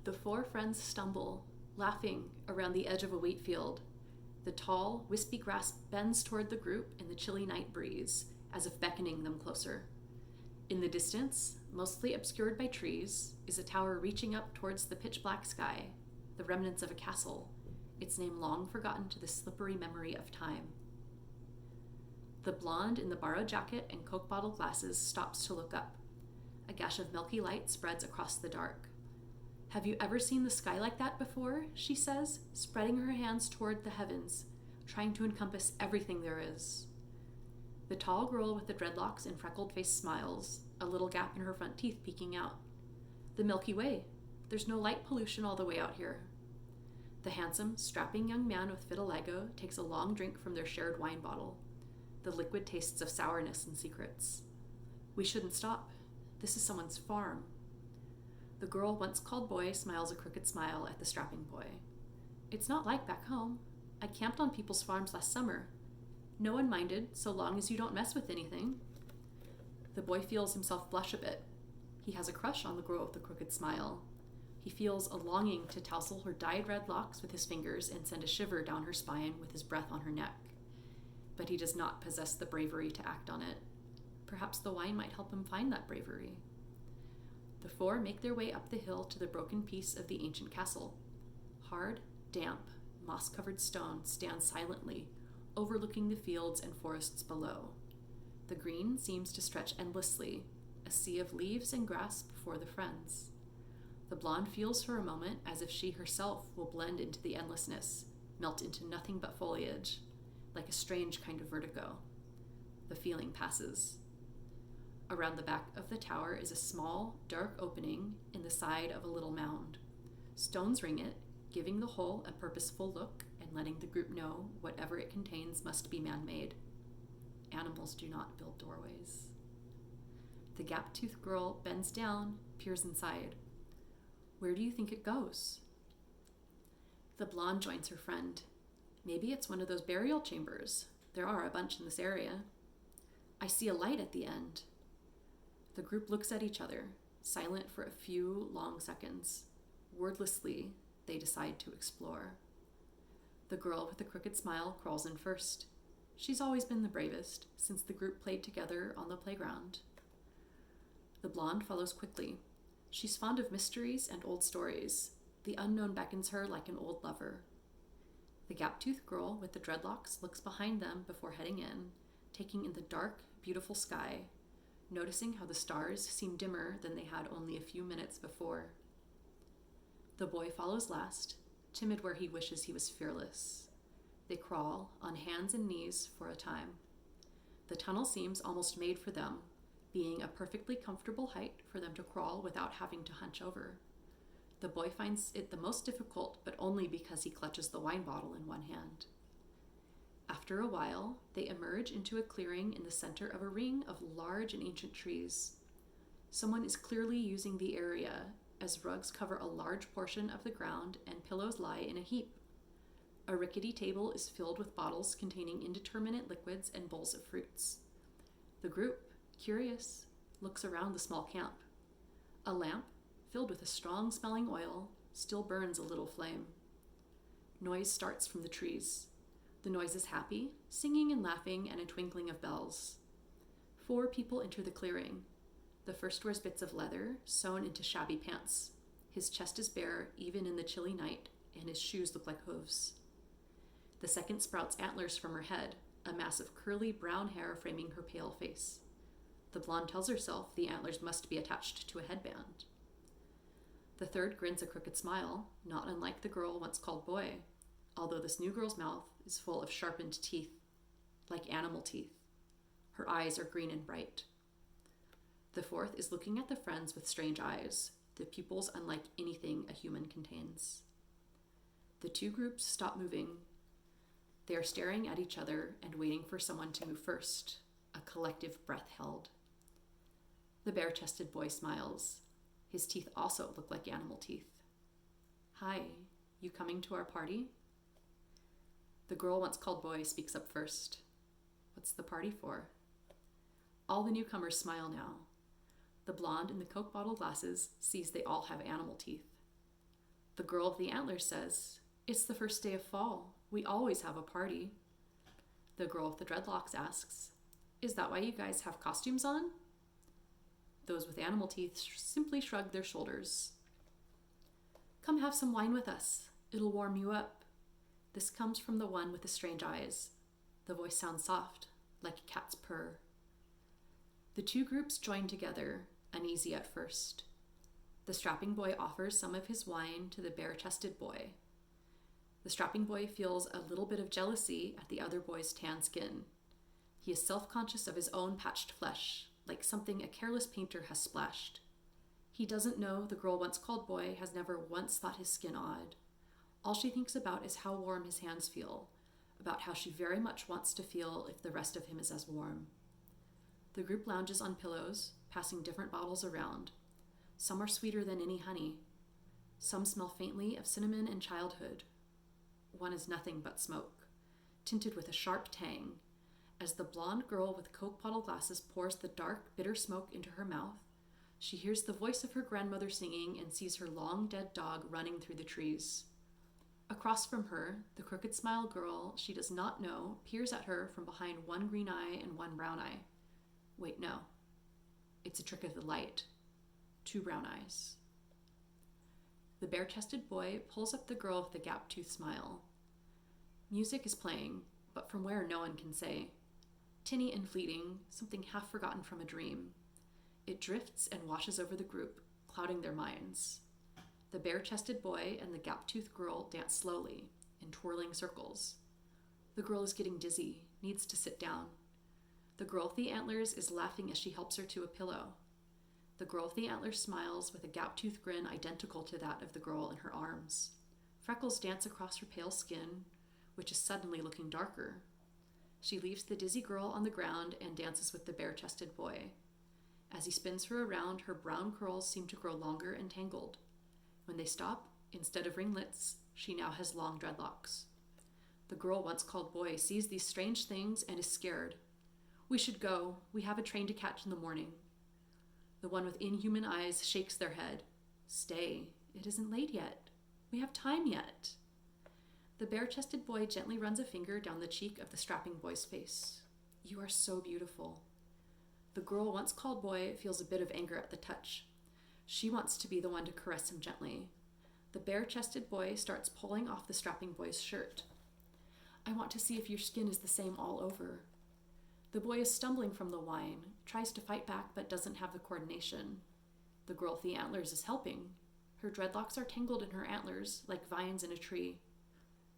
The four friends stumble, laughing, around the edge of a wheat field. The tall, wispy grass bends toward the group in the chilly night breeze, as if beckoning them closer. In the distance, mostly obscured by trees, is a tower reaching up towards the pitch-black sky, the remnants of a castle, its name long forgotten to the slippery memory of time. The blonde in the borrowed jacket and Coke bottle glasses stops to look up. A gash of milky light spreads across the dark. "Have you ever seen the sky like that before?" she says, spreading her hands toward the heavens, trying to encompass everything there is. The tall girl with the dreadlocks and freckled face smiles, a little gap in her front teeth peeking out. "The Milky Way. There's no light pollution all the way out here." The handsome, strapping young man with vitiligo takes a long drink from their shared wine bottle. The liquid tastes of sourness and secrets. "We shouldn't stop. This is someone's farm." The girl once called boy smiles a crooked smile at the strapping boy. "It's not like back home. I camped on people's farms last summer. No one minded, so long as you don't mess with anything." The boy feels himself blush a bit. He has a crush on the girl with the crooked smile. He feels a longing to tousle her dyed red locks with his fingers and send a shiver down her spine with his breath on her neck. But he does not possess the bravery to act on it. Perhaps the wine might help him find that bravery. The four make their way up the hill to the broken piece of the ancient castle. Hard, damp, moss-covered stone stands silently, overlooking the fields and forests below. The green seems to stretch endlessly, a sea of leaves and grass before the friends. The blonde feels for a moment as if she herself will blend into the endlessness, melt into nothing but foliage, like a strange kind of vertigo. The feeling passes. Around the back of the tower is a small, dark opening in the side of a little mound. Stones ring it, giving the whole a purposeful look and letting the group know whatever it contains must be man-made. Animals do not build doorways. The gap-toothed girl bends down, peers inside. "Where do you think it goes?" The blonde joins her friend. "Maybe it's one of those burial chambers. There are a bunch in this area." "I see a light at the end." The group looks at each other, silent for a few long seconds. Wordlessly, they decide to explore. The girl with the crooked smile crawls in first. She's always been the bravest, since the group played together on the playground. The blonde follows quickly. She's fond of mysteries and old stories. The unknown beckons her like an old lover. The gap-toothed girl with the dreadlocks looks behind them before heading in, taking in the dark, beautiful sky, noticing how the stars seem dimmer than they had only a few minutes before. The boy follows last, timid where he wishes he was fearless. They crawl on hands and knees for a time. The tunnel seems almost made for them, being a perfectly comfortable height for them to crawl without having to hunch over. The boy finds it the most difficult, but only because he clutches the wine bottle in one hand. After a while, they emerge into a clearing in the center of a ring of large and ancient trees. Someone is clearly using the area, as rugs cover a large portion of the ground and pillows lie in a heap. A rickety table is filled with bottles containing indeterminate liquids and bowls of fruits. The group, curious, looks around the small camp. A lamp, filled with a strong-smelling oil, still burns a little flame. Noise starts from the trees. The noise is happy, singing and laughing, and a twinkling of bells. 4 people enter the clearing. The first wears bits of leather, sewn into shabby pants. His chest is bare, even in the chilly night, and his shoes look like hooves. The second sprouts antlers from her head, a mass of curly brown hair framing her pale face. The blonde tells herself the antlers must be attached to a headband. The third grins a crooked smile, not unlike the girl once called boy, although this new girl's mouth is full of sharpened teeth, like animal teeth. Her eyes are green and bright. The fourth is looking at the friends with strange eyes, the pupils unlike anything a human contains. The 2 groups stop moving. They are staring at each other and waiting for someone to move first, a collective breath held. The bare-chested boy smiles. His teeth also look like animal teeth. "Hi, you coming to our party?" The girl once called boy speaks up first. "What's the party for?" All the newcomers smile now. The blonde in the Coke bottle glasses sees they all have animal teeth. The girl with the antlers says, "It's the first day of fall. We always have a party." The girl with the dreadlocks asks, "Is that why you guys have costumes on?" Those with animal teeth simply shrug their shoulders. "Come have some wine with us. It'll warm you up." This comes from the one with the strange eyes. The voice sounds soft, like a cat's purr. The two groups join together, uneasy at first. The strapping boy offers some of his wine to the bare-chested boy. The strapping boy feels a little bit of jealousy at the other boy's tan skin. He is self-conscious of his own patched flesh, like something a careless painter has splashed. He doesn't know the girl once called boy has never once thought his skin odd. All she thinks about is how warm his hands feel, about how she very much wants to feel if the rest of him is as warm. The group lounges on pillows, passing different bottles around. Some are sweeter than any honey. Some smell faintly of cinnamon and childhood. One is nothing but smoke, tinted with a sharp tang. As the blonde girl with Coke bottle glasses pours the dark, bitter smoke into her mouth, she hears the voice of her grandmother singing and sees her long dead dog running through the trees. Across from her, the crooked smile girl she does not know peers at her from behind one green eye and one brown eye. Wait, no. It's a trick of the light. 2 brown eyes. The bare-chested boy pulls up the girl with the gap-toothed smile. Music is playing, but from where no one can say. Tinny and fleeting, something half forgotten from a dream. It drifts and washes over the group, clouding their minds. The bare-chested boy and the gap-toothed girl dance slowly, in twirling circles. The girl is getting dizzy, needs to sit down. The girl with the antlers is laughing as she helps her to a pillow. The girl with the antlers smiles with a gap-toothed grin identical to that of the girl in her arms. Freckles dance across her pale skin, which is suddenly looking darker. She leaves the dizzy girl on the ground and dances with the bare-chested boy. As he spins her around, her brown curls seem to grow longer and tangled. When they stop, instead of ringlets, she now has long dreadlocks. The girl once called boy sees these strange things and is scared. "We should go. We have a train to catch in the morning." The one with inhuman eyes shakes their head. "Stay. It isn't late yet. We have time yet." The bare-chested boy gently runs a finger down the cheek of the strapping boy's face. "You are so beautiful." The girl once called boy feels a bit of anger at the touch. She wants to be the one to caress him gently. The bare-chested boy starts pulling off the strapping boy's shirt. "I want to see if your skin is the same all over." The boy is stumbling from the wine, tries to fight back but doesn't have the coordination. The girl with the antlers is helping. Her dreadlocks are tangled in her antlers like vines in a tree.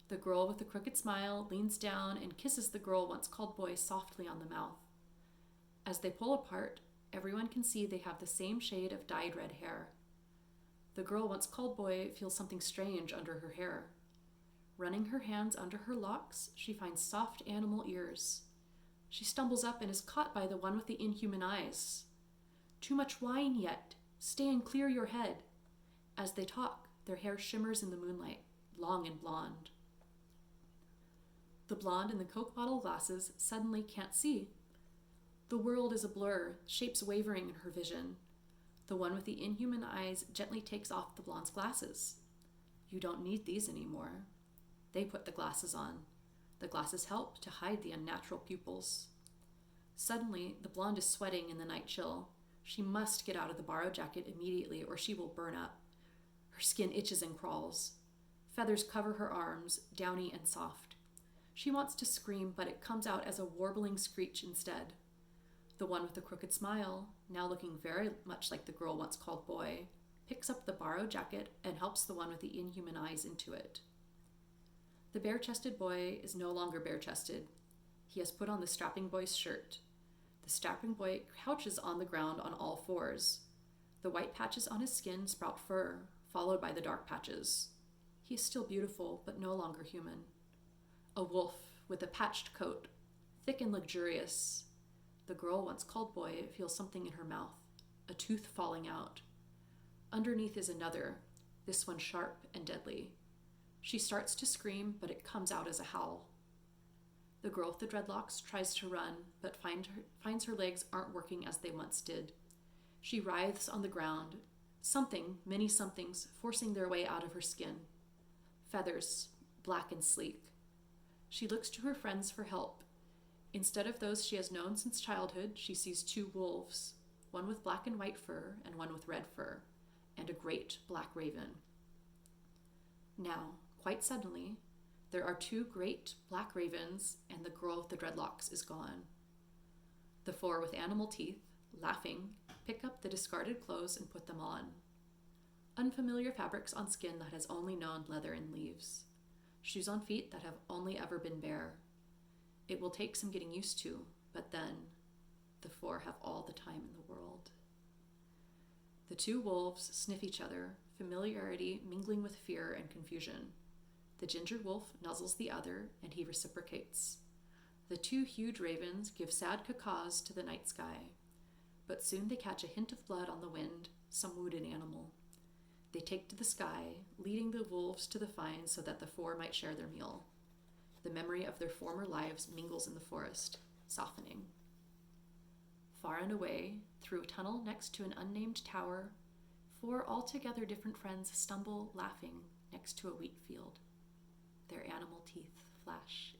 The girl with the crooked smile leans down and kisses the girl once called boy softly on the mouth. As they pull apart, everyone can see they have the same shade of dyed red hair. The girl once called boy feels something strange under her hair. Running her hands under her locks, she finds soft animal ears. She stumbles up and is caught by the one with the inhuman eyes. "Too much wine yet. Stay and clear your head." As they talk, their hair shimmers in the moonlight, long and blonde. The blonde in the Coke bottle glasses suddenly can't see. The world is a blur, shapes wavering in her vision. The one with the inhuman eyes gently takes off the blonde's glasses. "You don't need these anymore." They put the glasses on. The glasses help to hide the unnatural pupils. Suddenly, the blonde is sweating in the night chill. She must get out of the borrowed jacket immediately or she will burn up. Her skin itches and crawls. Feathers cover her arms, downy and soft. She wants to scream, but it comes out as a warbling screech instead. The one with the crooked smile, now looking very much like the girl once called boy, picks up the borrowed jacket and helps the one with the inhuman eyes into it. The bare-chested boy is no longer bare-chested. He has put on the strapping boy's shirt. The strapping boy crouches on the ground on all fours. The white patches on his skin sprout fur, followed by the dark patches. He is still beautiful, but no longer human. A wolf with a patched coat, thick and luxurious. The girl once called boy feels something in her mouth, a tooth falling out. Underneath is another, this one sharp and deadly. She starts to scream, but it comes out as a howl. The girl with the dreadlocks tries to run, but finds her legs aren't working as they once did. She writhes on the ground, Many somethings, forcing their way out of her skin. Feathers, black and sleek. She looks to her friends for help. Instead of those she has known since childhood, she sees 2 wolves, one with black and white fur and one with red fur, and a great black raven. Now, quite suddenly, there are 2 great black ravens, and the girl with the dreadlocks is gone. The 4 with animal teeth, laughing, pick up the discarded clothes and put them on. Unfamiliar fabrics on skin that has only known leather and leaves. Shoes on feet that have only ever been bare. It will take some getting used to, but then the 4 have all the time in the world. The 2 wolves sniff each other, familiarity mingling with fear and confusion. The ginger wolf nuzzles the other, and he reciprocates. The 2 huge ravens give sad cacaws to the night sky, but soon they catch a hint of blood on the wind, some wounded animal. They take to the sky, leading the wolves to the finds so that the 4 might share their meal. The memory of their former lives mingles in the forest, softening. Far and away, through a tunnel next to an unnamed tower, 4 altogether different friends stumble, laughing, next to a wheat field. Their animal teeth flash